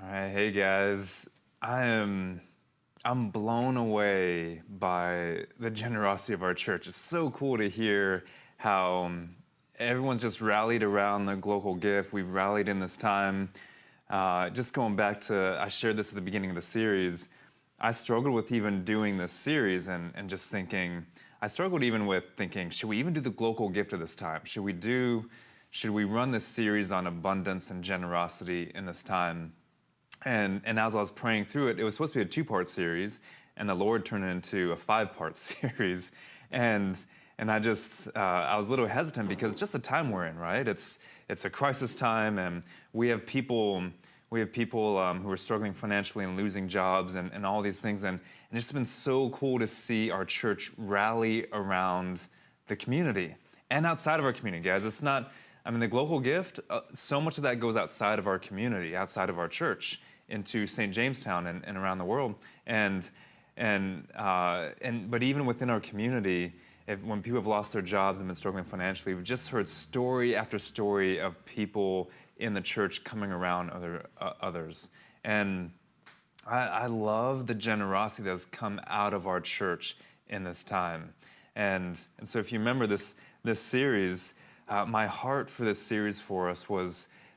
All right, hey guys. I'm blown away by the generosity of our church. It's so cool to hear how everyone's just rallied around the global gift. We've rallied in this time. Just going back to, I shared this at the beginning of the series. I struggled with even doing this series and just thinking, I struggled even with thinking, should we even do the global gift at this time? Should we run this series on abundance and generosity in this time? And as I was praying through it, it was supposed to be a two-part series, and the Lord turned it into a five-part series. And I was a little hesitant because just the time we're in, right? It's a crisis time, and we have people who are struggling financially and losing jobs and all these things. And it's been so cool to see our church rally around the community and outside of our community, guys. It's not, I mean, the global gift, so much of that goes outside of our community, outside of our church, into St. Jamestown and around the world. But even within our community, when people have lost their jobs and been struggling financially, we've just heard story after story of people in the church coming around others. And I love the generosity that has come out of our church in this time. And so if you remember this series, my heart for this series for us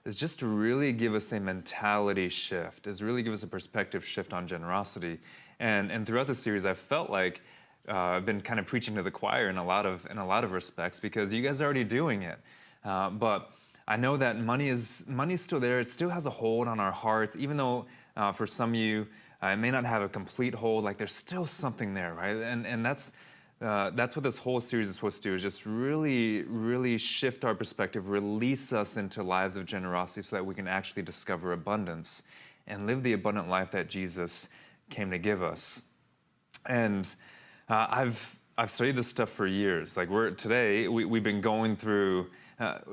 is just to really give us a mentality shift, is really give us a perspective shift on generosity. And throughout the series, I felt like I've been kind of preaching to the choir in a lot of respects because you guys are already doing it. But I know that money's still there. It still has a hold on our hearts, even though for some of you, it may not have a complete hold. Like there's still something there, right? And that's what this whole series is supposed to do, is just really, really shift our perspective, release us into lives of generosity so that we can actually discover abundance and live the abundant life that Jesus came to give us. And I've studied this stuff for years. Like today we've been going through,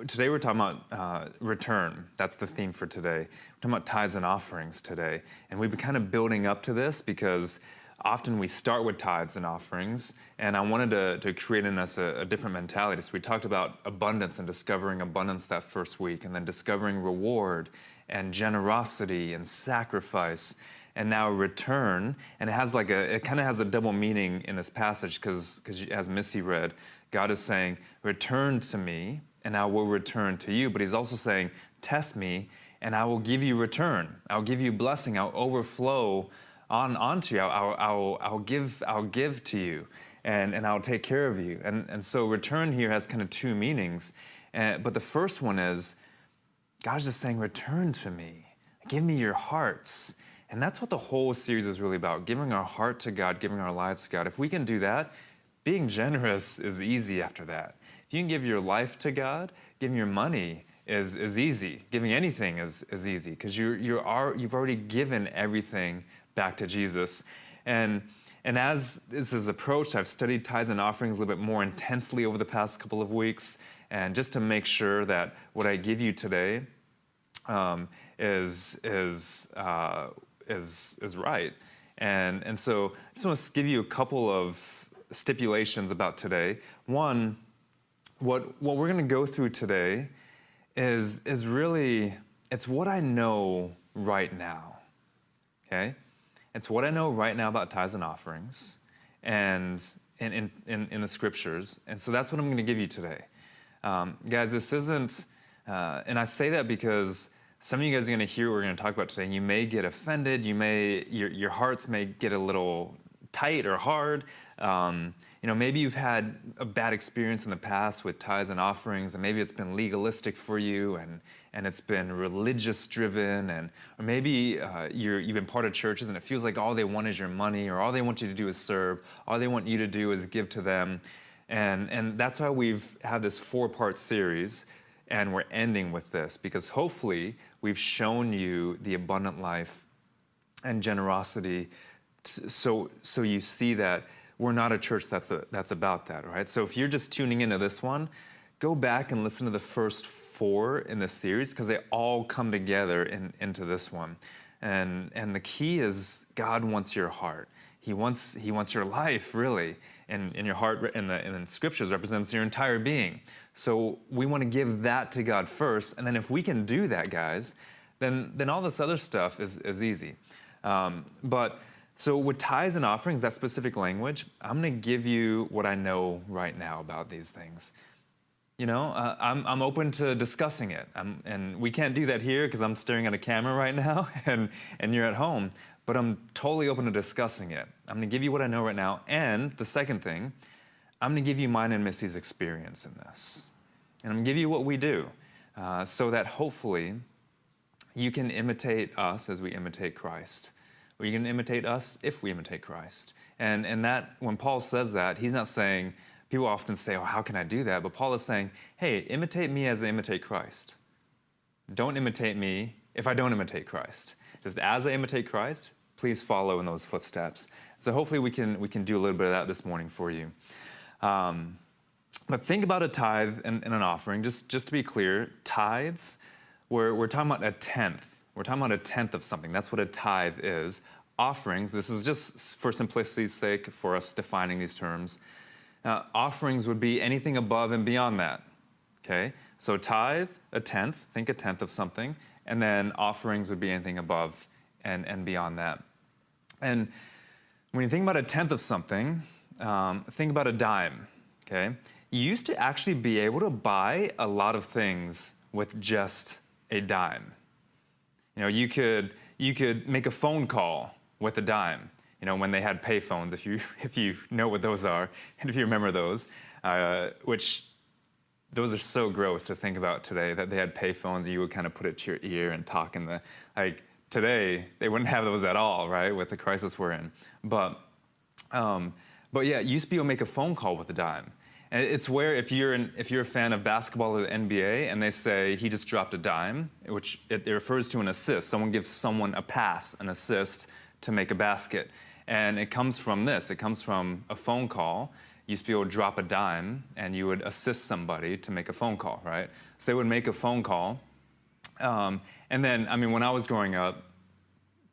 today we're talking about return. That's the theme for today. We're talking about tithes and offerings today. And we've been kind of building up to this because often we start with tithes and offerings, and I wanted to create in us a different mentality. So we talked about abundance and discovering abundance that first week, and then discovering reward and generosity and sacrifice, and now return. And it kind of has a double meaning in this passage because as Missy read, God is saying, return to me, and I will return to you. But he's also saying, test me, and I will give you return. I'll give you blessing. I'll overflow onto you. I'll give to you, and I'll take care of you. And so return here has kind of two meanings. But the first one is, God's just saying, return to me. Give me your hearts. And that's what the whole series is really about, giving our heart to God, giving our lives to God. If we can do that, being generous is easy after that. If you can give your life to God, giving your money is easy. Giving anything is easy because you've already given everything back to Jesus. And as this is approached, I've studied tithes and offerings a little bit more intensely over the past couple of weeks, and just to make sure that what I give you today is right. And so I just want to give you a couple of stipulations about today. One, what we're going to go through today is really, it's what I know right now. Okay? It's what I know right now about tithes and offerings and in the scriptures. And so that's what I'm going to give you today. Guys, this isn't, and I say that because some of you guys are going to hear what we're going to talk about today. And you may get offended. Your hearts may get a little tight or hard. Maybe you've had a bad experience in the past with tithes and offerings, and maybe it's been legalistic for you, and it's been religious driven, or maybe you've been part of churches and it feels like all they want is your money, or all they want you to do is serve, all they want you to do is give to them. And that's why we've had this 4-part series, and we're ending with this, because hopefully we've shown you the abundant life and generosity so you see that we're not a church that's about that, right? So if you're just tuning into this one, go back and listen to the first 4 in the series because they all come together into this one. And the key is God wants your heart. He wants your life, really. And your heart in the scriptures represents your entire being. So we want to give that to God first. And then if we can do that, guys, then all this other stuff is easy. But so with tithes and offerings, that specific language, I'm going to give you what I know right now about these things. I'm open to discussing it. And we can't do that here because I'm staring at a camera right now and you're at home. But I'm totally open to discussing it. I'm going to give you what I know right now. And the second thing, I'm going to give you mine and Missy's experience in this. And I'm going to give you what we do so that hopefully you can imitate us as we imitate Christ. Or you can imitate us if we imitate Christ. And that, when Paul says that, he's not saying, people often say, oh, how can I do that? But Paul is saying, hey, imitate me as I imitate Christ. Don't imitate me if I don't imitate Christ. Just as I imitate Christ, please follow in those footsteps. So hopefully we can do a little bit of that this morning for you. But think about a tithe and an offering. Just to be clear, tithes, we're talking about a tenth. We're talking about a tenth of something. That's what a tithe is. Offerings, this is just for simplicity's sake for us defining these terms. Offerings would be anything above and beyond that, okay? So tithe, a tenth, think a tenth of something, and then offerings would be anything above and beyond that. And when you think about a tenth of something, think about a dime, okay? You used to actually be able to buy a lot of things with just a dime. You could make a phone call with a dime. When they had pay phones, if you know what those are, and if you remember those, which those are so gross to think about today, that they had pay phones and you would kind of put it to your ear and talk in today, they wouldn't have those at all, right, with the crisis we're in. But yeah, you used to be able to make a phone call with a dime. And it's where if you're a fan of basketball or the NBA and they say he just dropped a dime, which it refers to an assist. Someone gives someone a pass, an assist to make a basket. And it comes from this. It comes from a phone call. You used to be able to drop a dime, and you would assist somebody to make a phone call, right? So they would make a phone call. And then, when I was growing up,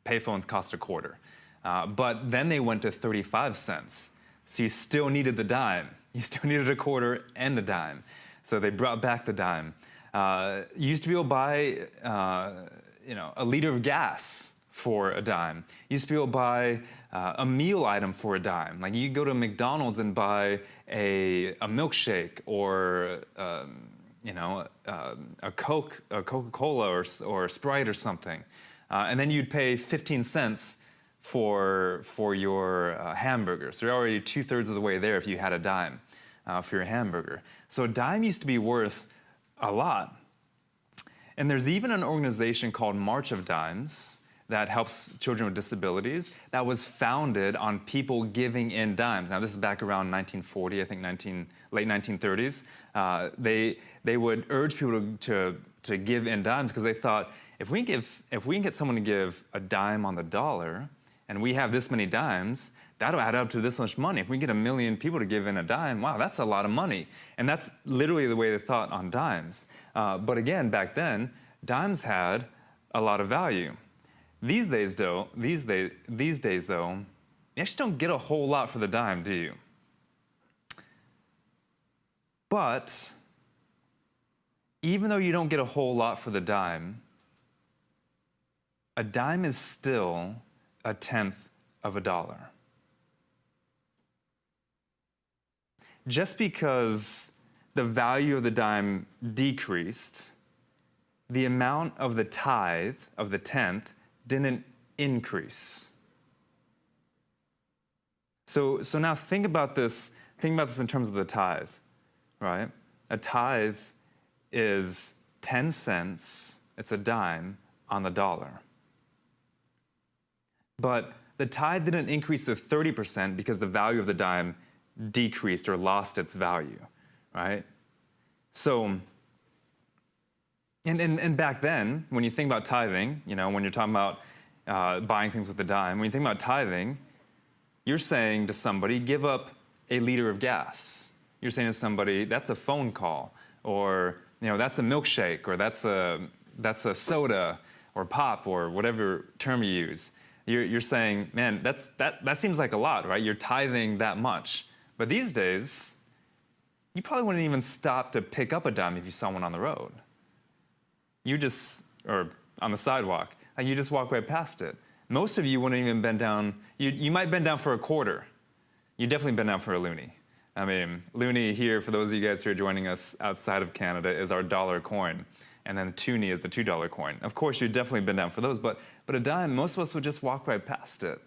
payphones cost a quarter. But then they went to 35 cents. So you still needed the dime. You still needed a quarter and a dime. So they brought back the dime. You used to be able to buy, a liter of gas for a dime. You used to be able to buy a meal item for a dime. Like you go to McDonald's and buy a milkshake or a Coca-Cola or Sprite or something, and then you'd pay 15 cents for your hamburger. So you're already 2/3 of the way there if you had a dime for your hamburger. So a dime used to be worth a lot. And there's even an organization called March of Dimes that helps children with disabilities that was founded on people giving in dimes. Now, this is back around 1940, I think late 1930s. They would urge people to give in dimes because they thought, if we can get someone to give a dime on the dollar, and we have this many dimes, that'll add up to this much money. If we get 1 million people to give in a dime, wow, that's a lot of money. And that's literally the way they thought on dimes. But again, back then, dimes had a lot of value. These days, though, you actually don't get a whole lot for the dime, do you? But even though you don't get a whole lot for the dime, a dime is still a tenth of a dollar. Just because the value of the dime decreased, the amount of the tithe, of the tenth, didn't increase. So now think about this in terms of the tithe, right? A tithe is 10 cents, it's a dime, on the dollar. But the tithe didn't increase to 30% because the value of the dime decreased or lost its value, right? So, and back then, when you think about tithing, when you're talking about buying things with a dime, when you think about tithing, you're saying to somebody, give up a liter of gas. You're saying to somebody, that's a phone call, or that's a milkshake, or that's a soda, or pop, or whatever term you use. You're saying, man, that seems like a lot, right? You're tithing that much. But these days, you probably wouldn't even stop to pick up a dime if you saw one on the road. Or on the sidewalk. Like you just walk right past it. Most of you wouldn't even bend down. You might bend down for a quarter. You definitely bend down for a loonie. I mean, loonie here, for those of you guys who are joining us outside of Canada, is our dollar coin. And then toonie is the $2 coin. Of course, you'd definitely bend down for those, but a dime, most of us would just walk right past it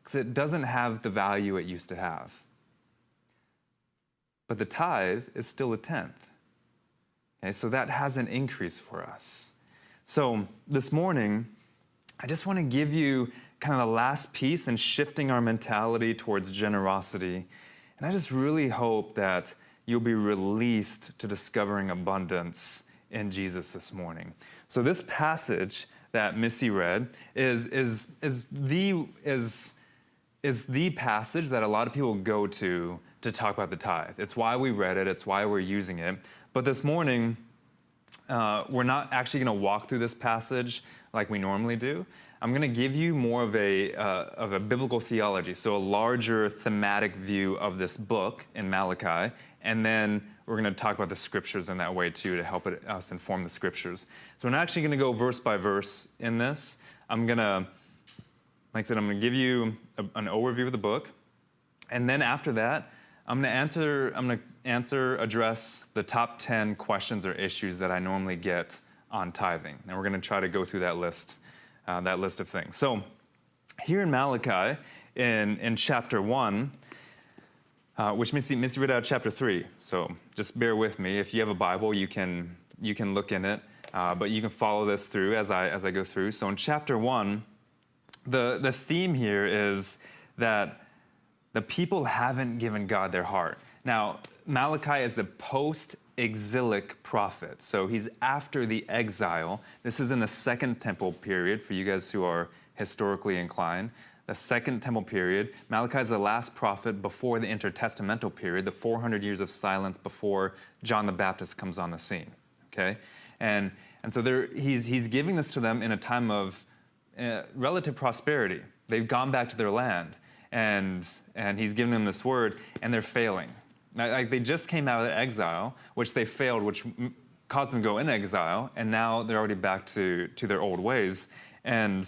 because it doesn't have the value it used to have. But the tithe is still a tenth. Okay, so that has an increase for us. So this morning, I just want to give you kind of the last piece in shifting our mentality towards generosity. And I just really hope that you'll be released to discovering abundance in Jesus this morning. So this passage that Missy read is the passage that a lot of people go to talk about the tithe. It's why we read it. It's why we're using it. But this morning, we're not actually going to walk through this passage like we normally do. I'm going to give you more of a biblical theology, so a larger thematic view of this book in Malachi, and then we're going to talk about the scriptures in that way too to help us inform the scriptures. So I'm actually going to go verse by verse in this. I'm going to give you an overview of the book, and then after that, I'm going to address the top 10 questions or issues that I normally get on tithing, and we're going to try to go through that list of things. So here in Malachi, in chapter 1, which Missy read out chapter 3, so just bear with me. If you have a Bible, you can look in it, but you can follow this through as I go through. So in chapter 1, the theme here is that the people haven't given God their heart. Now, Malachi is the post-exilic prophet, so he's after the exile. This is in the Second Temple period, for you guys who are historically inclined. The Second Temple period. Malachi is the last prophet before the intertestamental period, the 400 years of silence before John the Baptist comes on the scene. Okay, and so he's giving this to them in a time of relative prosperity. They've gone back to their land, and he's giving them this word, and they're failing. Like they just came out of exile, which they failed, which caused them to go in exile, and now they're already back to their old ways, and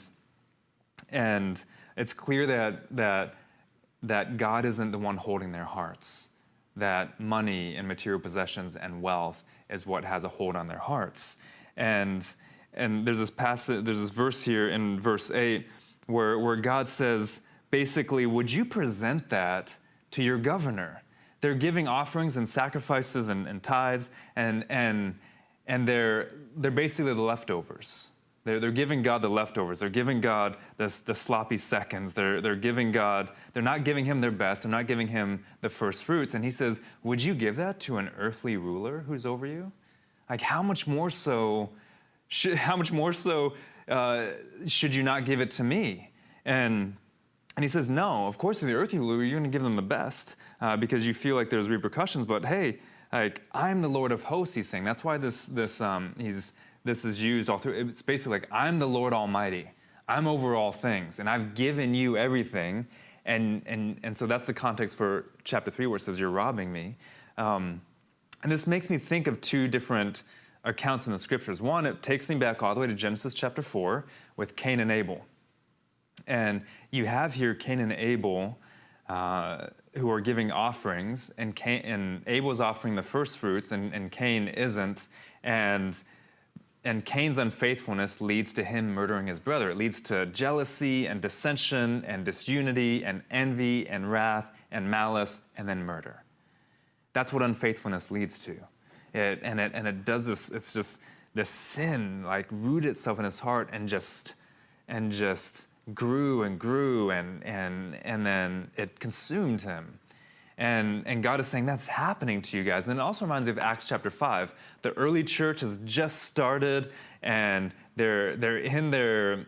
it's clear that God isn't the one holding their hearts, that money and material possessions and wealth is what has a hold on their hearts. And there's this verse here in verse 8 where God says, basically, would you present that to your governor? They're giving offerings and sacrifices and tithes, and they're basically the leftovers. They're giving God the leftovers. They're giving God the sloppy seconds. They're not giving him their best. They're not giving him the first fruits. And he says, would you give that to an earthly ruler who's over you? Like how much more so should you not give it to me? And he says, no, of course, to the earthly ruler, you're going to give them the best because you feel like there's repercussions. But hey, like I'm the Lord of hosts, he's saying. That's why this is used all through. It's basically like, I'm the Lord Almighty. I'm over all things, and I've given you everything. And so that's the context for chapter 3 where it says, you're robbing me. And this makes me think of two different accounts in the scriptures. One, it takes me back all the way to Genesis chapter 4 with Cain and Abel. And you have here Cain and Abel who are giving offerings, and Abel's offering the first fruits, and Cain isn't. And Cain's unfaithfulness leads to him murdering his brother. It leads to jealousy and dissension and disunity and envy and wrath and malice and then murder. That's what unfaithfulness leads to. It does this. It's just the sin like rooted itself in his heart and just grew and grew and then it consumed him. And God is saying that's happening to you guys. And then it also reminds me of Acts chapter 5. The early church has just started, and they're in their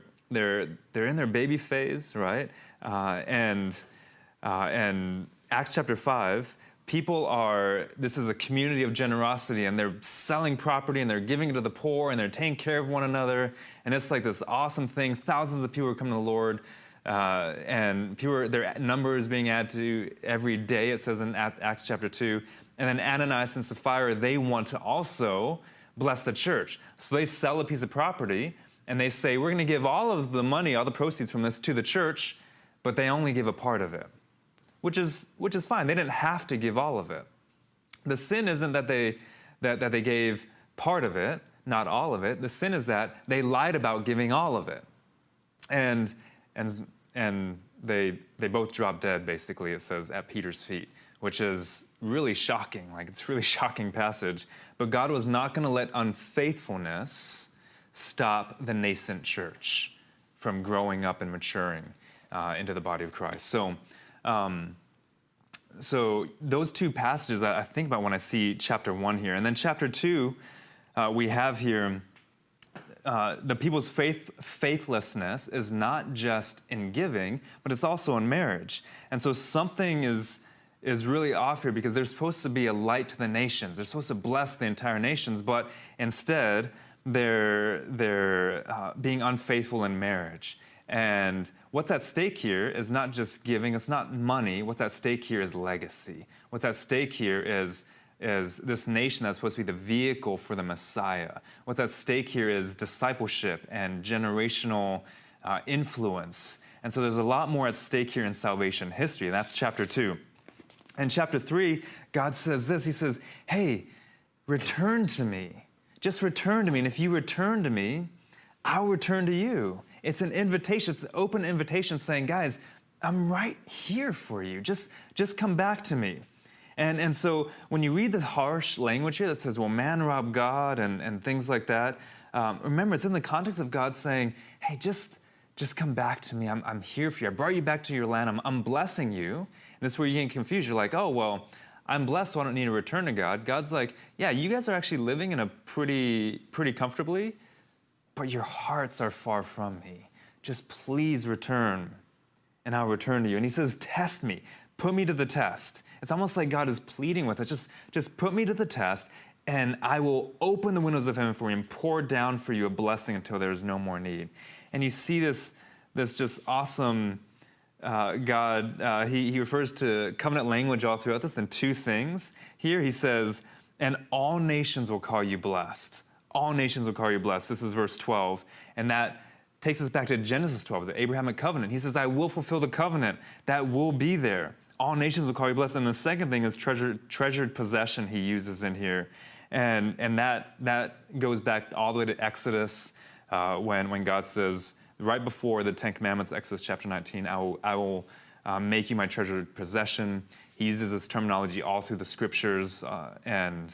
baby phase, right? And Acts chapter 5, this is a community of generosity, and they're selling property, and they're giving it to the poor, and they're taking care of one another. And it's like this awesome thing. Thousands of people are coming to the Lord. And their number is being added to every day, it says in Acts chapter 2. And then Ananias and Sapphira, they want to also bless the church. So they sell a piece of property, and they say, we're going to give all of the money, all the proceeds from this to the church, but they only give a part of it, which is fine. They didn't have to give all of it. The sin isn't that they gave part of it, not all of it. The sin is that they lied about giving all of it. And they both dropped dead, basically, it says, at Peter's feet, which is really shocking. Like, it's a really shocking passage. But God was not going to let unfaithfulness stop the nascent church from growing up and maturing into the body of Christ. So those two passages I think about when I see chapter 1 here. And then chapter 2, we have here the people's faithlessness is not just in giving, but it's also in marriage. And so something is really off here, because they're supposed to be a light to the nations. They're supposed to bless the entire nations, but instead they're being unfaithful in marriage. And what's at stake here is not just giving, it's not money. What's at stake here is legacy. What's at stake here is this nation that's supposed to be the vehicle for the Messiah. What's at stake here is discipleship and generational influence. And so there's a lot more at stake here in salvation history. That's chapter 2. In chapter 3, God says this. He says, hey, return to me. Just return to me. And if you return to me, I'll return to you. It's an invitation. It's an open invitation saying, guys, I'm right here for you. Just come back to me. And so when you read the harsh language here that says, well, man robbed God and things like that, remember, it's in the context of God saying, hey, just come back to me. I'm here for you. I brought you back to your land. I'm blessing you. And this is where you get confused. You're like, oh, well, I'm blessed, so I don't need to return to God. God's like, yeah, you guys are actually living in a pretty comfortably, but your hearts are far from me. Just please return, and I'll return to you. And he says, test me. Put me to the test. It's almost like God is pleading with us. Just put me to the test, and I will open the windows of heaven for you and pour down for you a blessing until there is no more need. And you see this just awesome God. He refers to covenant language all throughout this in two things. Here he says, and all nations will call you blessed. All nations will call you blessed. This is verse 12. And that takes us back to Genesis 12, the Abrahamic covenant. He says, I will fulfill the covenant. That will be there. All nations will call you blessed. And the second thing is treasured possession he uses in here. And that goes back all the way to Exodus when God says, right before the Ten Commandments, Exodus chapter 19, I will make you my treasured possession. He uses this terminology all through the scriptures and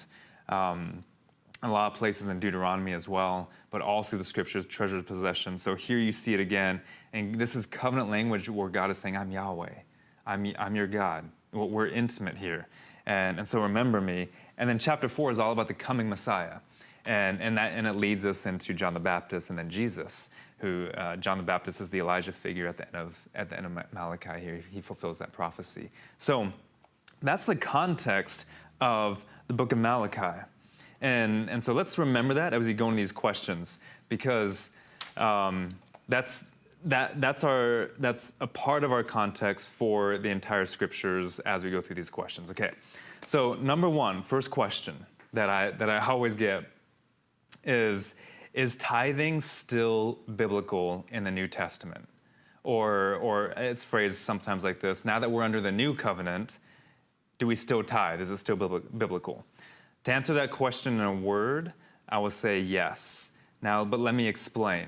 a lot of places in Deuteronomy as well, but all through the scriptures, treasured possession. So here you see it again, and this is covenant language where God is saying, I'm Yahweh. I'm your God. We're intimate here. And so remember me. And then chapter 4 is all about the coming Messiah. And it leads us into John the Baptist and then Jesus, who John the Baptist is the Elijah figure at the end of Malachi here. He fulfills that prophecy. So that's the context of the book of Malachi. And so let's remember that as we go into these questions, because that's a part of our context for the entire scriptures as we go through these questions. Okay, so number one, first question that I always get is tithing still biblical in the New Testament? Or it's phrased sometimes like this: now that we're under the new covenant, do we still tithe? Is it still biblical? To answer that question in a word, I will say yes. Now, but let me explain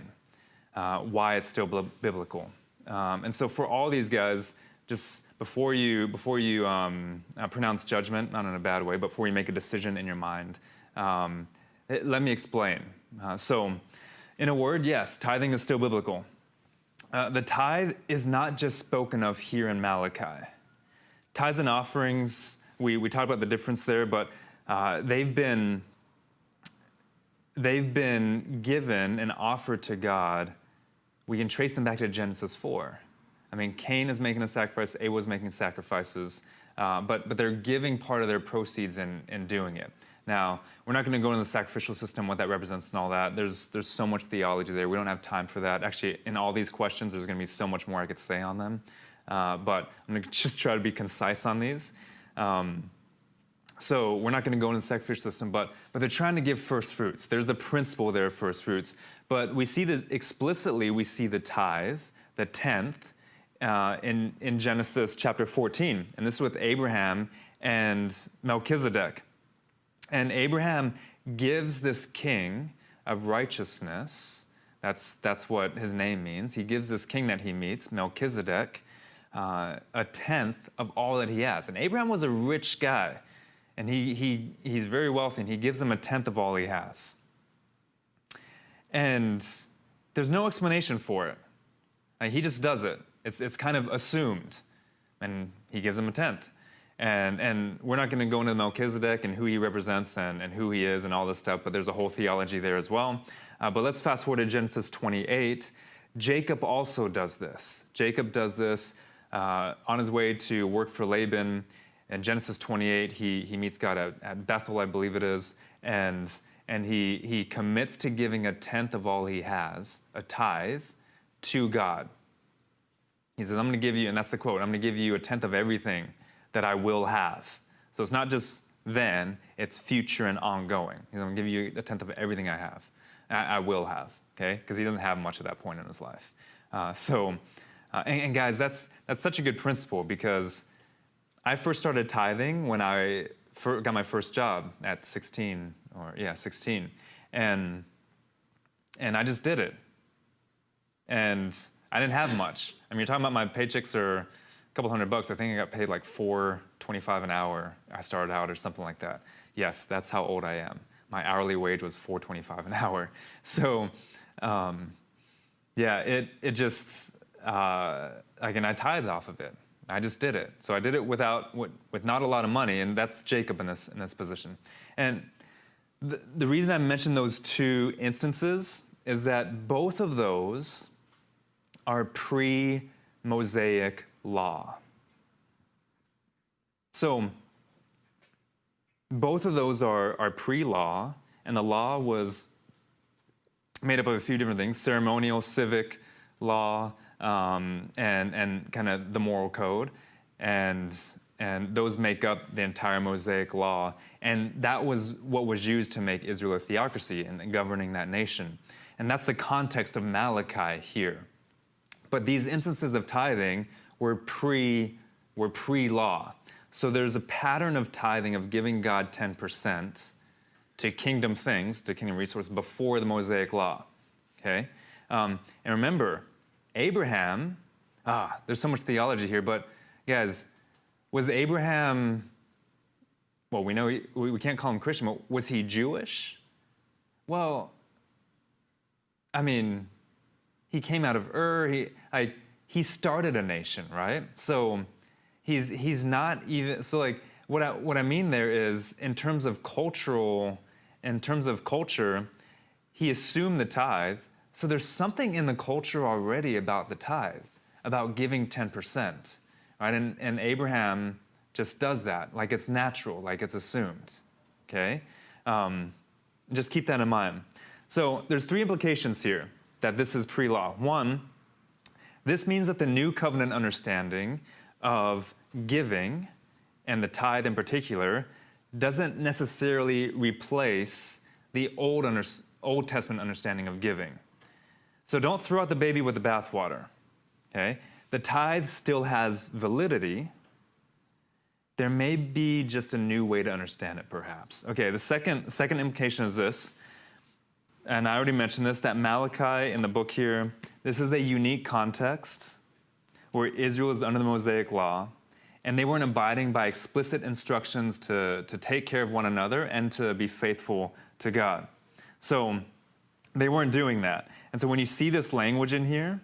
why it's still biblical. And so for all these guys, just before you pronounce judgment, not in a bad way, but before you make a decision in your mind, let me explain. So in a word, yes, tithing is still biblical. The tithe is not just spoken of here in Malachi. Tithes and offerings, we talked about the difference there, but they've been given and offered to God. We can trace them back to Genesis 4. I mean, Cain is making a sacrifice, Abel is making sacrifices, but they're giving part of their proceeds in doing it. Now, we're not going to go into the sacrificial system, what that represents and all that. There's so much theology there. We don't have time for that. Actually, in all these questions, there's going to be so much more I could say on them. But I'm going to just try to be concise on these. So we're not going to go into the sacrificial system, but they're trying to give first fruits. There's the principle there of first fruits. But we see that explicitly, we see the tithe, the tenth, in Genesis chapter 14. And this is with Abraham and Melchizedek. And Abraham gives this king of righteousness, that's what his name means. He gives this king that he meets, Melchizedek, a tenth of all that he has. And Abraham was a rich guy, and he's very wealthy, and he gives him a tenth of all he has. And there's no explanation for it. He just does it. It's kind of assumed, and he gives him a tenth. And we're not going to go into Melchizedek and who he represents and who he is and all this stuff, but there's a whole theology there as well. But let's fast forward to Genesis 28. Jacob also does this. Jacob does this on his way to work for Laban. In Genesis 28, he meets God at Bethel, I believe it is, and he commits to giving a tenth of all he has, a tithe, to God. He says, I'm going to give you, and that's the quote, I'm going to give you a tenth of everything that I will have. So it's not just then, it's future and ongoing. I'm going to give you a tenth of everything I have, I will have, okay? Because he doesn't have much at that point in his life. And guys, that's such a good principle, because I first started tithing when I got my first job at 16. And I just did it. And I didn't have much. I mean, you're talking about my paychecks are a couple $100. I think I got paid like $4.25 an hour. I started out or something like that. Yes, that's how old I am. My hourly wage was $4.25 an hour. So, it just, again, I tithed off of it. I just did it. So I did it with not a lot of money, and that's Jacob in this position. And the reason I mentioned those two instances is that both of those are pre-Mosaic law. So both of those are pre-law, and the law was made up of a few different things: ceremonial, civic law, and kind of the moral code, and those make up the entire Mosaic law. And that was what was used to make Israel a theocracy and governing that nation. And that's the context of Malachi here. But these instances of tithing were pre-law. So there's a pattern of tithing, of giving God 10% to kingdom things, to kingdom resources, before the Mosaic law. Okay? And remember, Abraham, there's so much theology here, but guys, was Abraham, well, we know we can't call him Christian, but was he Jewish? Well, I mean, he came out of Ur, he started a nation, right? So he's not even, so like, what I mean there is, in terms of culture, he assumed the tithe. So there's something in the culture already about the tithe, about giving 10%, right? And Abraham just does that, like it's natural, like it's assumed, okay? Just keep that in mind. So there's three implications here that this is pre-law. One, this means that the new covenant understanding of giving, and the tithe in particular, doesn't necessarily replace the Old Testament understanding of giving. So don't throw out the baby with the bathwater, okay? The tithe still has validity. There may be just a new way to understand it, perhaps. Okay, the second implication is this, and I already mentioned this, that Malachi in the book here, this is a unique context where Israel is under the Mosaic law, and they weren't abiding by explicit instructions to take care of one another and to be faithful to God. So they weren't doing that. And so when you see this language in here,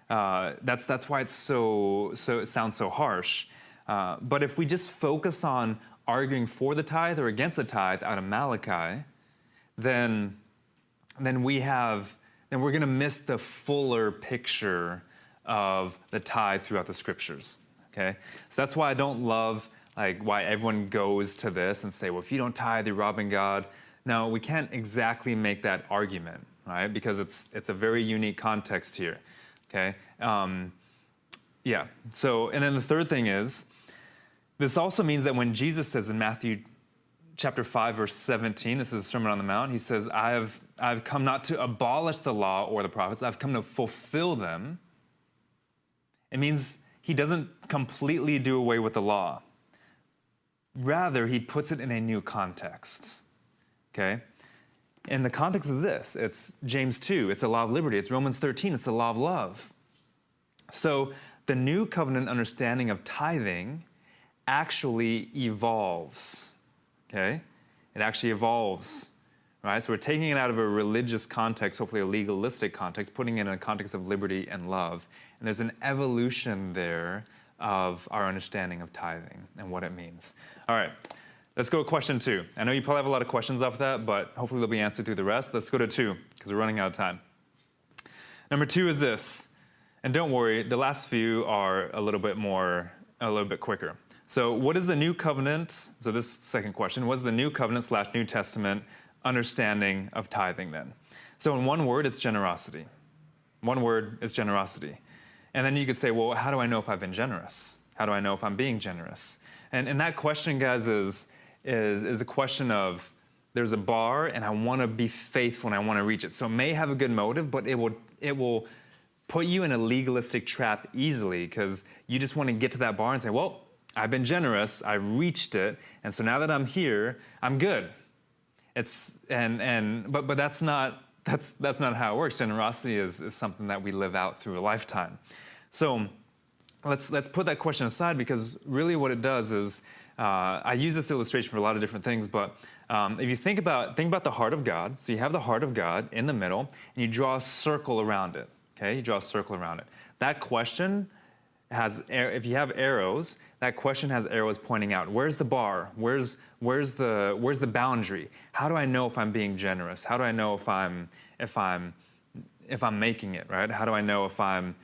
that's why it sounds so harsh. But if we just focus on arguing for the tithe or against the tithe out of Malachi, then we're going to miss the fuller picture of the tithe throughout the scriptures. Okay, so that's why I don't love why everyone goes to this and say, well, if you don't tithe, you're robbing God. No, we can't exactly make that argument, right? Because it's a very unique context here. Okay, So, and then the third thing is, this also means that when Jesus says in Matthew chapter 5, verse 17, this is a Sermon on the Mount, he says, I have I've come not to abolish the law or the prophets. I've come to fulfill them. It means he doesn't completely do away with the law. Rather, he puts it in a new context. Okay? And the context is this. It's James 2. It's the law of liberty. It's Romans 13. It's the law of love. So the new covenant understanding of tithing actually evolves. Okay? It actually evolves. Right? So we're taking it out of a religious context, hopefully a legalistic context, putting it in a context of liberty and love. And there's an evolution there of our understanding of tithing and what it means. All right, let's go to question 2. I know you probably have a lot of questions off that, but hopefully they'll be answered through the rest. Let's go to 2, because we're running out of time. Number 2 is this, and don't worry, the last few are a little bit quicker. So what is the new covenant? So this second question, what is the new covenant / New Testament understanding of tithing then? So in one word, it's generosity. One word is generosity. And then you could say, well, how do I know if I've been generous? How do I know if I'm being generous? And that question, guys, is a question of there's a bar and I want to be faithful and I want to reach it. So it may have a good motive, but it will put you in a legalistic trap easily because you just want to get to that bar and say, well, I've been generous, I reached it, and so now that I'm here, I'm good. But that's not how it works. Generosity is something that we live out through a lifetime. So let's put that question aside because really what it does is I use this illustration for a lot of different things, but if you think about the heart of God, so you have the heart of God in the middle, and you draw a circle around it. Okay, you draw a circle around it. That question has, if you have arrows, that question has arrows pointing out. Where's the bar? Where's the boundary? How do I know if I'm being generous? How do I know if I'm making it, right? How do I know if I'm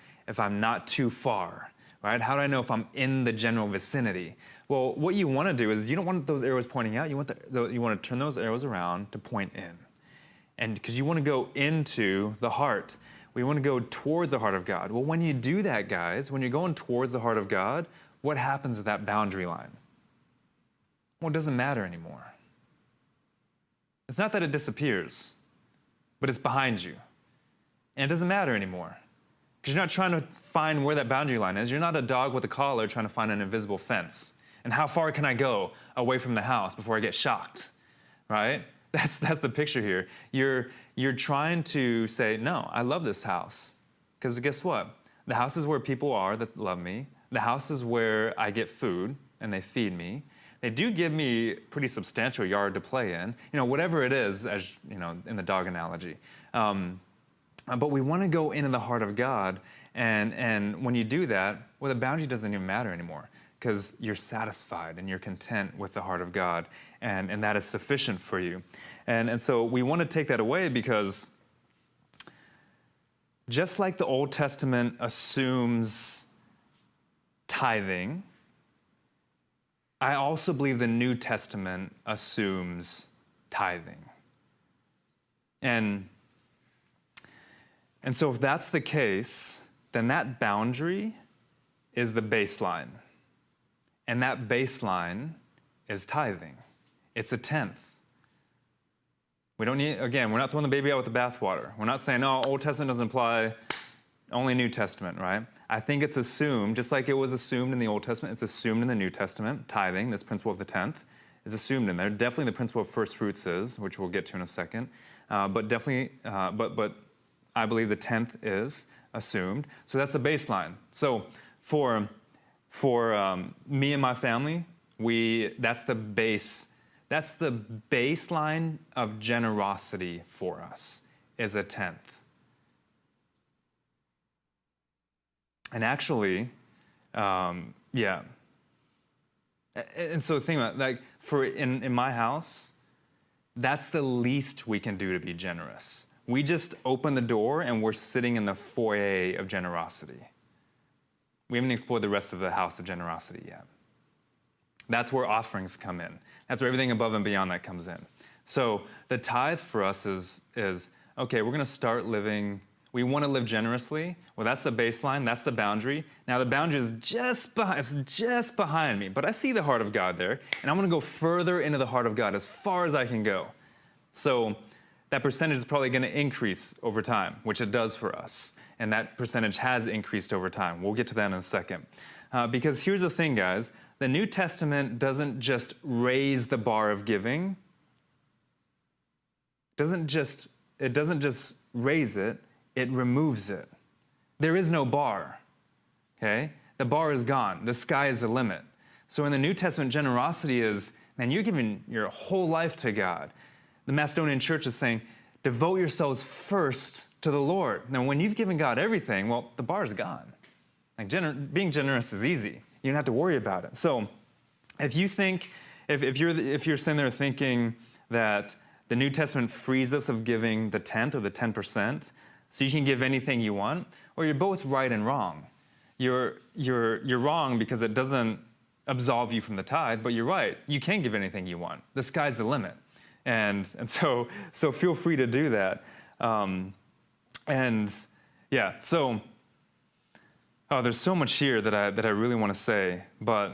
not too far, right? How do I know if I'm in the general vicinity? Well, what you want to do is you don't want those arrows pointing out. You want to turn those arrows around to point in, and because you want to go into the heart. We want to go towards the heart of God. Well, when you do that, guys, when you're going towards the heart of God, what happens with that boundary line? Well, it doesn't matter anymore. It's not that it disappears, but it's behind you. And it doesn't matter anymore. Because you're not trying to find where that boundary line is. You're not a dog with a collar trying to find an invisible fence. And how far can I go away from the house before I get shocked? Right? That's the picture here. You're trying to say, no, I love this house. Because guess what? The house is where people are that love me. The house is where I get food and they feed me. They do give me a pretty substantial yard to play in. Whatever it is, as in the dog analogy. But we want to go into the heart of God. And when you do that, well, the boundary doesn't even matter anymore. Because you're satisfied and you're content with the heart of God, and that is sufficient for you. And so we want to take that away because just like the Old Testament assumes tithing, I also believe the New Testament assumes tithing. And so if that's the case, then that boundary is the baseline. And that baseline is tithing. It's a tenth. We don't need, again, we're not throwing the baby out with the bathwater. We're not saying, oh, Old Testament doesn't apply, only New Testament, right? I think it's assumed, just like it was assumed in the Old Testament, it's assumed in the New Testament. Tithing, this principle of the tenth, is assumed in there. Definitely the principle of first fruits is, which we'll get to in a second. But I believe the tenth is assumed. So that's the baseline. So for me and my family, that's the baseline of generosity for us, is a tenth. And actually, yeah. And so think about it, like in my house, that's the least we can do to be generous. We just open the door and we're sitting in the foyer of generosity. We haven't explored the rest of the house of generosity yet. That's where offerings come in. That's where everything above and beyond that comes in. So the tithe for us is okay, we're going to start living, we want to live generously. Well, that's the baseline, that's the boundary. Now the boundary is just behind me, but I see the heart of God there, and I'm going to go further into the heart of God as far as I can go. So that percentage is probably going to increase over time, which it does for us. And that percentage has increased over time. We'll get to that in a second. Because here's the thing, guys. The New Testament doesn't just raise the bar of giving. It doesn't just raise it, it removes it. There is no bar, okay? The bar is gone. The sky is the limit. So in the New Testament, generosity is, man, you're giving your whole life to God. The Macedonian church is saying, devote yourselves first to the Lord. Now, when you've given God everything, well, the bar is gone. Like being generous is easy. You don't have to worry about it. So if you think, if you're sitting there thinking that the New Testament frees us of giving the tenth or the 10%, so you can give anything you want, or you're both right and wrong. You're wrong because it doesn't absolve you from the tithe, but you're right. You can give anything you want. The sky's the limit. And so feel free to do that. There's so much here that I really want to say, but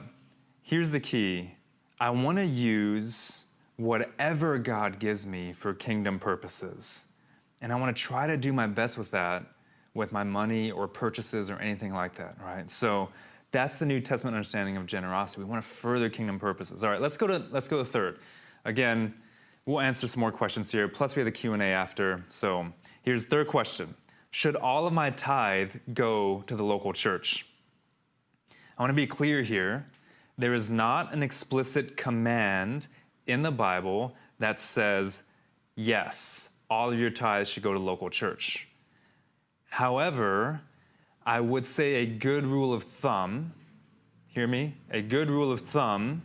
here's the key. I want to use whatever God gives me for kingdom purposes. And I want to try to do my best with that, with my money or purchases or anything like that, right? So that's the New Testament understanding of generosity. We want to further kingdom purposes. All right, let's go to third. Again, we'll answer some more questions here. Plus, we have the Q&A after. So here's the third question. Should all of my tithe go to the local church? I want to be clear here. There is not an explicit command in the Bible that says, yes, all of your tithes should go to local church. However, I would say a good rule of thumb, hear me, a good rule of thumb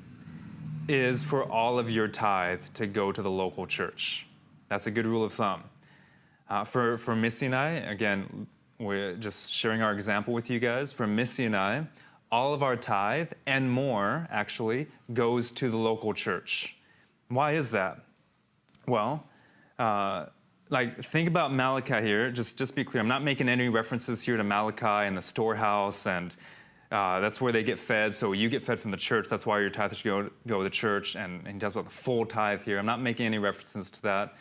is for all of your tithe to go to the local church. That's a good rule of thumb. For Missy and I, again, we're just sharing our example with you guys. For Missy and I, all of our tithe and more, actually, goes to the local church. Why is that? Well, think about Malachi here. Just be clear. I'm not making any references here to Malachi and the storehouse, and that's where they get fed. So you get fed from the church. That's why your tithe should go to the church. And he talks about the full tithe here. I'm not making any references to that.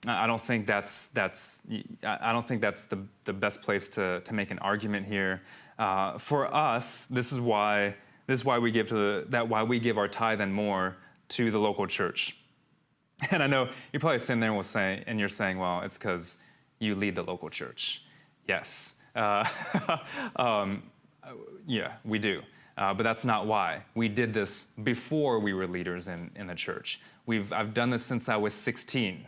I don't think that's the best place to make an argument here. For us, this is why we give our tithe and more to the local church. And I know you're probably sitting there and you're saying, well, it's because you lead the local church. Yes. Yeah, we do. But that's not why. We did this before we were leaders in the church. I've done this since I was 16,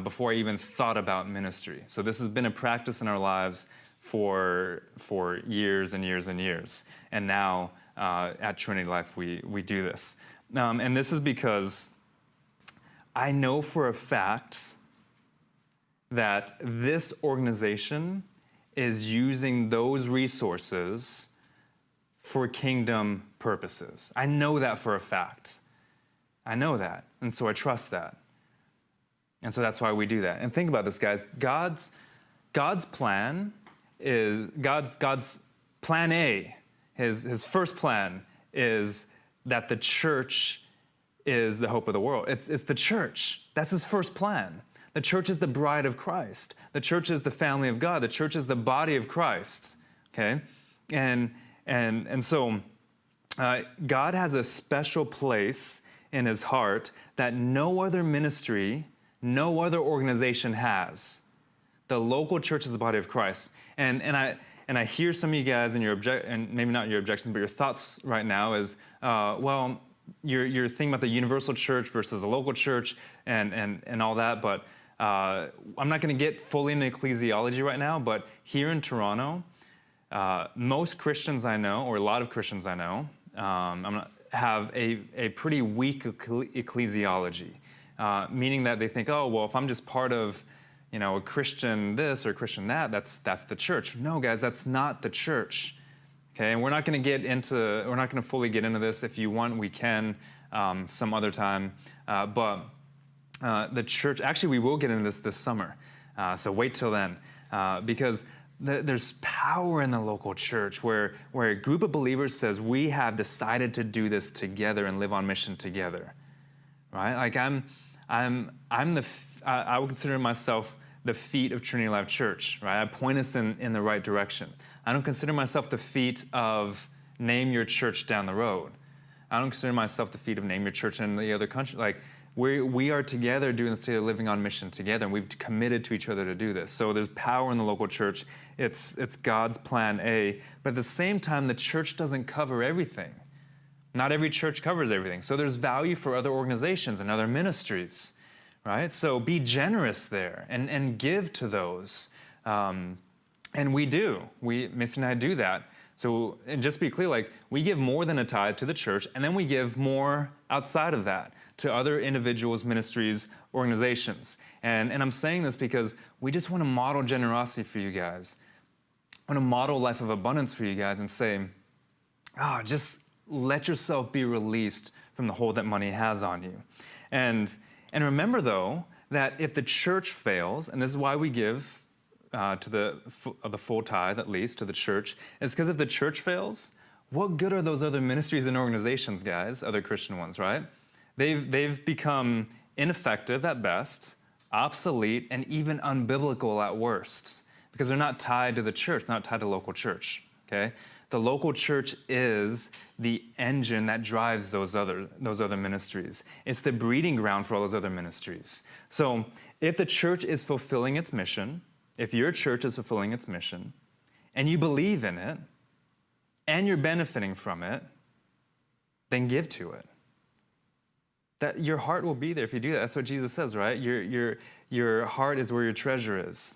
before I even thought about ministry. So this has been a practice in our lives for years and years and years. And now at Trinity Life, we do this. And this is because I know for a fact that this organization is using those resources for kingdom purposes. I know that for a fact. I know that, and so I trust that. And so that's why we do that. And think about this, guys. God's plan is God's plan A. His first plan is that the church is the hope of the world. It's the church. That's his first plan. The church is the bride of Christ. The church is the family of God. The church is the body of Christ. Okay, and so God has a special place in his heart that no other ministry, no other organization has. The local church is the body of Christ. And I hear some of you guys and maybe not your objections, but your thoughts right now is, well, you're thinking about the universal church versus the local church and all that, but I'm not going to get fully into ecclesiology right now, but here in Toronto, most Christians I know, or a lot of Christians I know, have a pretty weak ecclesiology, meaning that they think, oh, well, if I'm just part of a Christian this or a Christian that, that's the church. No, guys, that's not the church. Okay, and we're not going to fully get into this. If you want, we can some other time. But the church, actually, we will get into this summer. So wait till then, because there's power in the local church where a group of believers says we have decided to do this together and live on mission together, right? Like I'm I would consider myself the feet of Trinity Life Church, right? I point us in the right direction. I don't consider myself the feet of name your church down the road. I don't consider myself the feet of name your church in the other country. Like, we are together doing the State of Living on mission together, and we've committed to each other to do this. So there's power in the local church. It's God's plan A. But at the same time, the church doesn't cover everything. Not every church covers everything. So there's value for other organizations and other ministries, right? So be generous there and give to those. And we do. Missy and I do that. So, and just be clear, like, we give more than a tithe to the church, and then we give more outside of that to other individuals, ministries, organizations. And I'm saying this because we just want to model generosity for you guys. I want to model life of abundance for you guys and say, just let yourself be released from the hold that money has on you. And remember, though, that if the church fails, and this is why we give to the full tithe, at least, to the church, is because if the church fails, what good are those other ministries and organizations, guys, other Christian ones, right? They've become ineffective at best, obsolete, and even unbiblical at worst, because they're not tied to the church, not tied to local church, okay? The local church is the engine that drives those other ministries. It's the breeding ground for all those other ministries. So if the church is fulfilling its mission, if your church is fulfilling its mission, and you believe in it, and you're benefiting from it, then give to it. That your heart will be there if you do that. That's what Jesus says, right? Your heart is where your treasure is.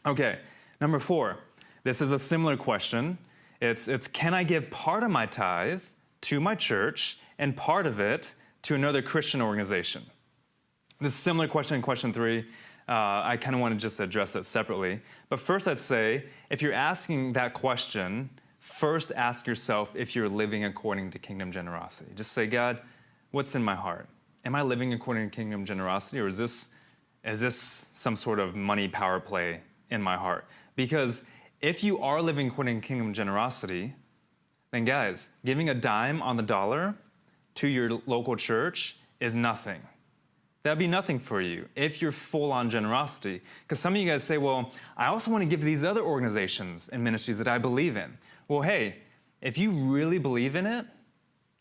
Okay, number 4. This is a similar question. It's can I give part of my tithe to my church and part of it to another Christian organization? This is a similar question in question 3. I kind of want to just address it separately. But first I'd say, if you're asking that question, first ask yourself if you're living according to kingdom generosity. Just say, God, what's in my heart? Am I living according to kingdom generosity, or is this some sort of money power play in my heart? Because if you are living according to kingdom generosity, then guys, giving a dime on the dollar to your local church is nothing. That'd be nothing for you if you're full on generosity. Because some of you guys say, well, I also want to give to these other organizations and ministries that I believe in. Well, hey, if you really believe in it,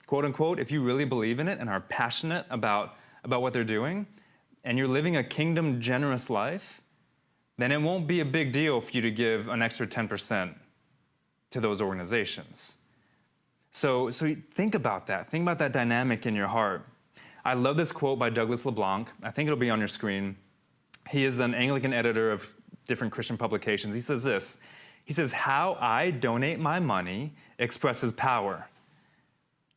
quote unquote, if you really believe in it and are passionate about what they're doing, and you're living a kingdom generous life, then it won't be a big deal for you to give an extra 10% to those organizations. So think about that. Think about that dynamic in your heart. I love this quote by Douglas LeBlanc. I think it'll be on your screen. He is an Anglican editor of different Christian publications. He says this. He says, how I donate my money expresses power.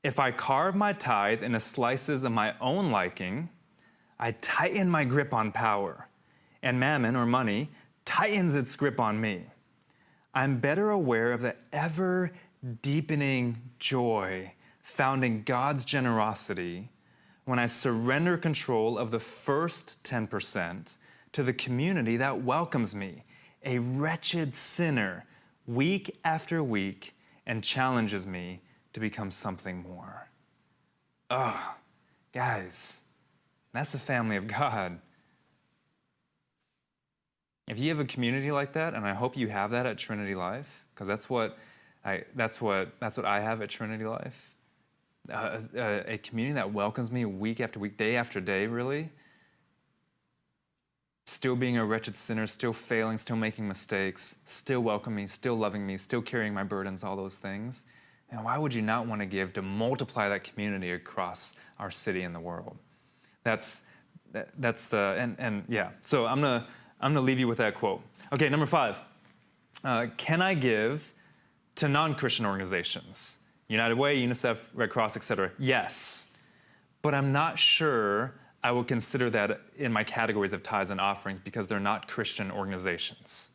If I carve my tithe into slices of my own liking, I tighten my grip on power, and mammon, or money, tightens its grip on me. I'm better aware of the ever-deepening joy found in God's generosity when I surrender control of the first 10% to the community that welcomes me, a wretched sinner, week after week, and challenges me to become something more. Guys, that's the family of God. If you have a community like that, and I hope you have that at Trinity Life, because that's what I have at Trinity Life. A community that welcomes me week after week, day after day, really. Still being a wretched sinner, still failing, still making mistakes, still welcoming me, still loving me, still carrying my burdens, all those things. And why would you not want to give to multiply that community across our city and the world? That's yeah. So I'm gonna leave you with that quote. Okay, number 5. Can I give to non-Christian organizations? United Way, UNICEF, Red Cross, etc. Yes, but I'm not sure I would consider that in my categories of tithes and offerings because they're not Christian organizations.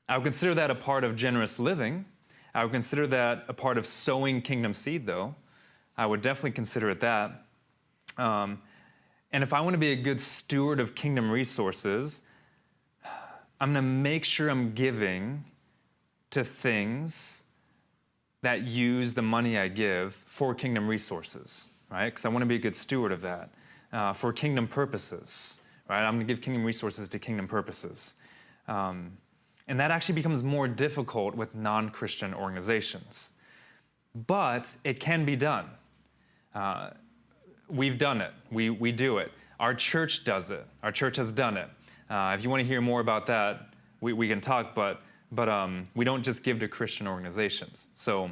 I would consider that a part of generous living. I would consider that a part of sowing kingdom seed, though. I would definitely consider it that. And if I want to be a good steward of kingdom resources, I'm going to make sure I'm giving to things that use the money I give for kingdom resources, right? Because I want to be a good steward of that for kingdom purposes, right? I'm going to give kingdom resources to kingdom purposes. And that actually becomes more difficult with non-Christian organizations. But it can be done. We've done it. We do it. Our church does it. Our church has done it. If you want to hear more about that, we can talk, but we don't just give to Christian organizations. So,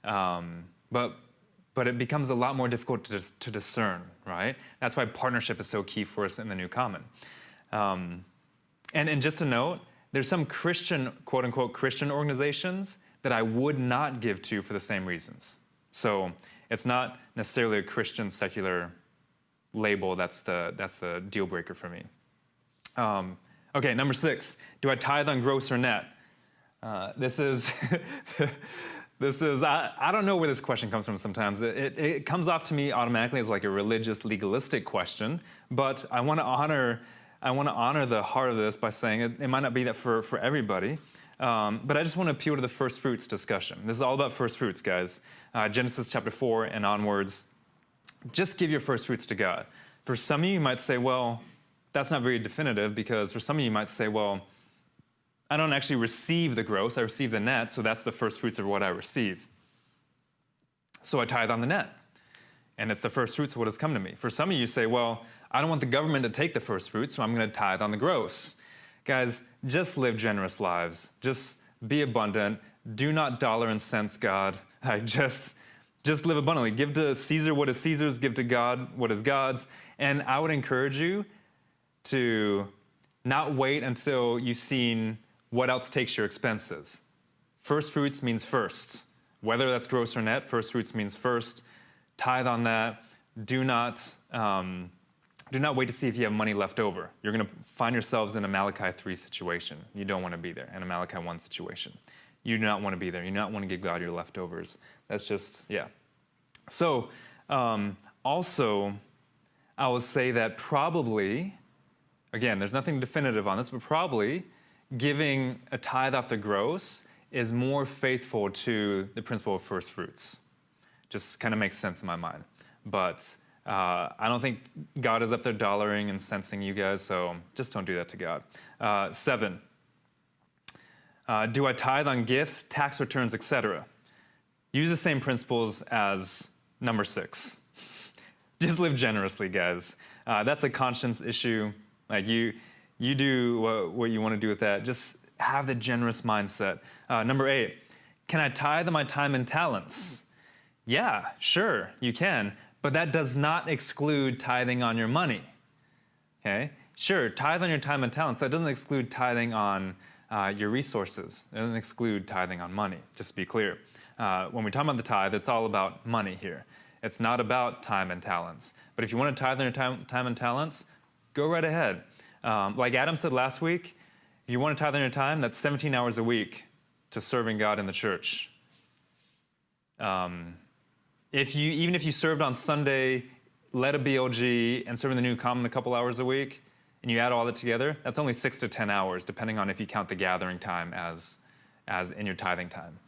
but it becomes a lot more difficult to discern, right? That's why partnership is so key for us in the New Common. And just a note, there's some Christian, quote unquote, Christian organizations that I would not give to for the same reasons. So it's not necessarily a Christian secular label that's the deal breaker for me. Okay, number 6, do I tithe on gross or net? This is, I don't know where this question comes from sometimes. It comes off to me automatically as like a religious, legalistic question, but I want to honor the heart of this by saying it might not be that for everybody, but I just want to appeal to the first fruits discussion. This is all about first fruits, guys. Genesis chapter 4 and onwards, just give your first fruits to God. For some of you might say, well, that's not very definitive, because for some of you might say, well, I don't actually receive the gross, I receive the net, so that's the first fruits of what I receive. So I tithe on the net, and it's the first fruits of what has come to me. For some of you say, well, I don't want the government to take the first fruits, so I'm going to tithe on the gross. Guys, just live generous lives. Just be abundant. Do not dollar and cents God. Just live abundantly. Give to Caesar what is Caesar's, give to God what is God's. And I would encourage you to not wait until you've seen what else takes your expenses. First fruits means first. Whether that's gross or net, first fruits means first. Tithe on that. Do not wait to see if you have money left over. You're going to find yourselves in a Malachi 3 situation. You don't want to be there. In a Malachi 1 situation. You do not want to be there. You do not want to give God your leftovers. That's just, yeah. So, also, I will say that probably, again, there's nothing definitive on this, but probably giving a tithe off the gross is more faithful to the principle of first fruits. Just kind of makes sense in my mind. But I don't think God is up there dollaring and censing you guys, so just don't do that to God. 7, do I tithe on gifts, tax returns, etc.? Use the same principles as number 6. Just live generously, guys. That's a conscience issue. Like you do what you want to do with that. Just have the generous mindset. Number 8, can I tithe on my time and talents? Yeah, sure, you can. But that does not exclude tithing on your money. Okay? Sure, tithe on your time and talents. That doesn't exclude tithing on your resources. It doesn't exclude tithing on money, just to be clear. When we talk about the tithe, it's all about money here. It's not about time and talents. But if you want to tithe on your time and talents, go right ahead. Like Adam said last week, if you want to tithe on your time, that's 17 hours a week to serving God in the church. Even if you served on Sunday, led a BLG, and served in the New Common a couple hours a week, and you add all that together, that's only 6 to 10 hours, depending on if you count the gathering time as in your tithing time.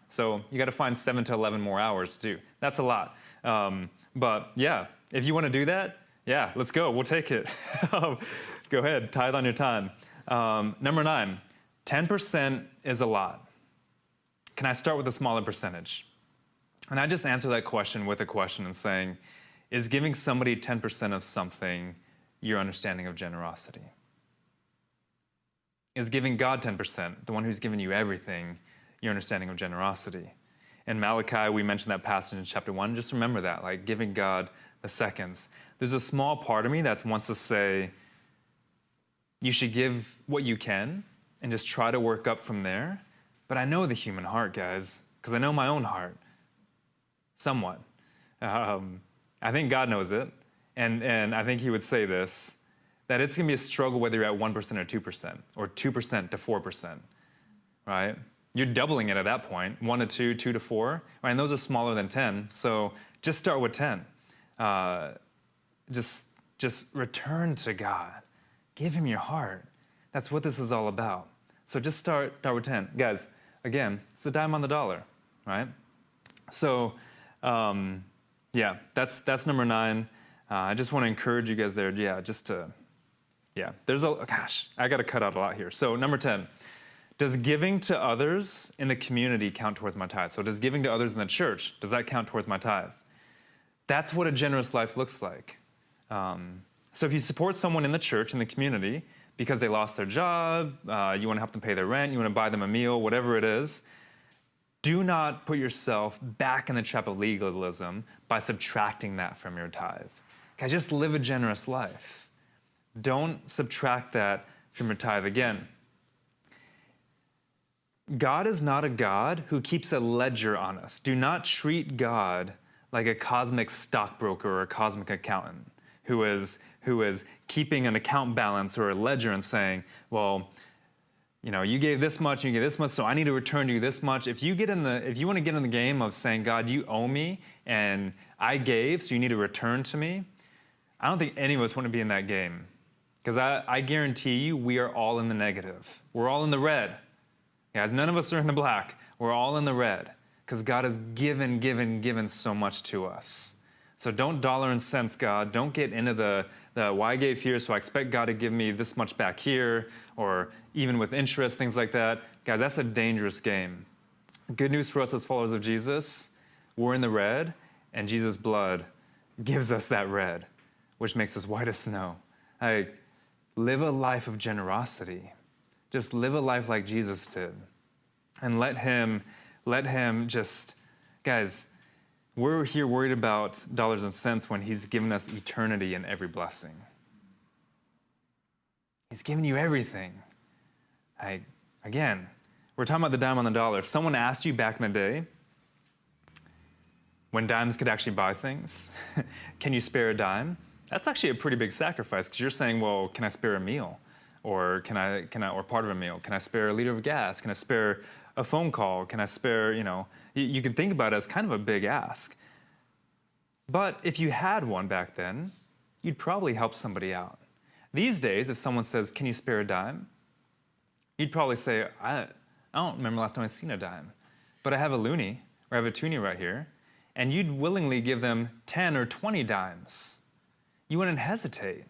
So you got to find 7 to 11 more hours to do. That's a lot. But yeah, if you want to do that, yeah, let's go. We'll take it. Go ahead, tithe on your time. Number 9, 10% is a lot. Can I start with a smaller percentage? And I just answer that question with a question and saying, is giving somebody 10% of something your understanding of generosity? Is giving God 10%, the one who's given you everything, your understanding of generosity? In Malachi, we mentioned that passage in chapter 1. Just remember that, like giving God the seconds. There's a small part of me that wants to say, you should give what you can and just try to work up from there. But I know the human heart, guys, because I know my own heart. Somewhat. I think God knows it, and I think he would say this, that it's going to be a struggle whether you're at 1% or 2%, or 2% to 4%, right? You're doubling it at that point, 1 to 2, 2 to 4, right? And those are smaller than 10, so just start with 10. Just return to God. Give him your heart. That's what this is all about. So just start with 10. Guys, again, it's a dime on the dollar, right? So, yeah, that's number 9. I just want to encourage you guys there, yeah, just to Yeah, gosh, I got to cut out a lot here. So number 10, does giving to others in the community count towards my tithe? So does giving to others in the church, does that count towards my tithe? That's what a generous life looks like. So if you support someone in the church, in the community, because they lost their job, you want to help them pay their rent, you want to buy them a meal, whatever it is, do not put yourself back in the trap of legalism by subtracting that from your tithe. Okay, just live a generous life. Don't subtract that from your tithe. Again, God is not a God who keeps a ledger on us. Do not treat God like a cosmic stockbroker or a cosmic accountant who is keeping an account balance or a ledger and saying, well, you gave this much, you gave this much, so I need to return you this much. If you want to get in the game of saying, God, you owe me and I gave, so you need to return to me, I don't think any of us want to be in that game. Because I guarantee you, we are all in the negative. We're all in the red. Guys, none of us are in the black. We're all in the red. Because God has given so much to us. So don't dollar and cents God. Don't get into the well, I gave here, so I expect God to give me this much back here, or even with interest, things like that. Guys, that's a dangerous game. Good news for us as followers of Jesus, we're in the red, and Jesus' blood gives us that red, which makes us white as snow. Live a life of generosity. Just live a life like Jesus did. And let him just, guys, we're here worried about dollars and cents when he's given us eternity and every blessing. He's given you everything. Again, we're talking about the dime on the dollar. If someone asked you back in the day, when dimes could actually buy things, can you spare a dime? That's actually a pretty big sacrifice, because you're saying, well, can I spare a meal? Or or part of a meal? Can I spare a liter of gas? Can I spare a phone call? Can I spare, you can think about it as kind of a big ask. But if you had one back then, you'd probably help somebody out. These days, if someone says, can you spare a dime? You'd probably say, I don't remember last time I seen a dime, but I have a loonie, or I have a toonie right here, and you'd willingly give them 10 or 20 dimes. You wouldn't hesitate,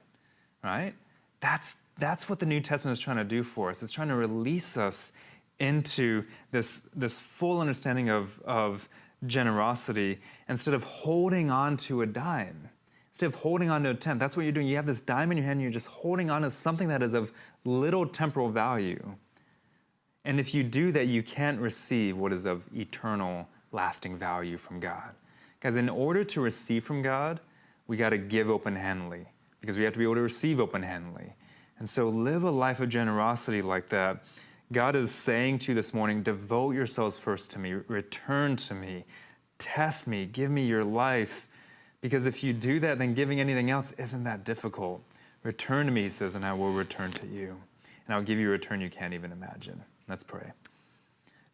right? That's what the New Testament is trying to do for us. It's trying to release us into this full understanding of generosity instead of holding on to a dime. Instead of holding on to a tenth, that's what you're doing. You have this dime in your hand and you're just holding on to something that is of little temporal value. And if you do that, you can't receive what is of eternal, lasting value from God. Because in order to receive from God, we got to give open-handedly, because we have to be able to receive open-handedly. And so live a life of generosity like that. God is saying to you this morning, devote yourselves first to me, return to me, test me, give me your life. Because if you do that, then giving anything else isn't that difficult. Return to me, he says, and I will return to you. And I'll give you a return you can't even imagine. Let's pray.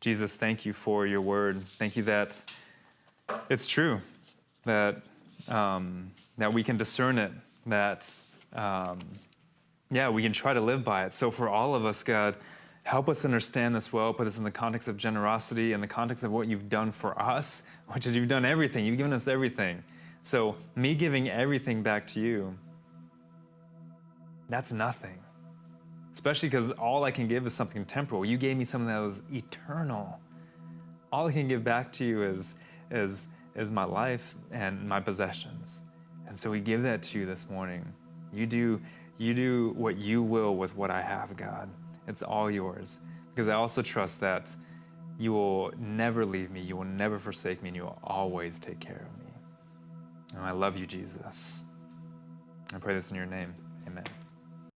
Jesus, thank you for your word. Thank you that it's true, that we can discern it, that we can try to live by it. So for all of us, God, help us understand this well, put this in the context of generosity, in the context of what you've done for us, which is you've done everything. You've given us everything. So me giving everything back to you, that's nothing. Especially because all I can give is something temporal. You gave me something that was eternal. All I can give back to you is my life and my possessions. And so we give that to you this morning. You do what you will with what I have, God. It's all yours. Because I also trust that you will never leave me, you will never forsake me, and you will always take care of me. And I love you, Jesus. I pray this in your name. Amen.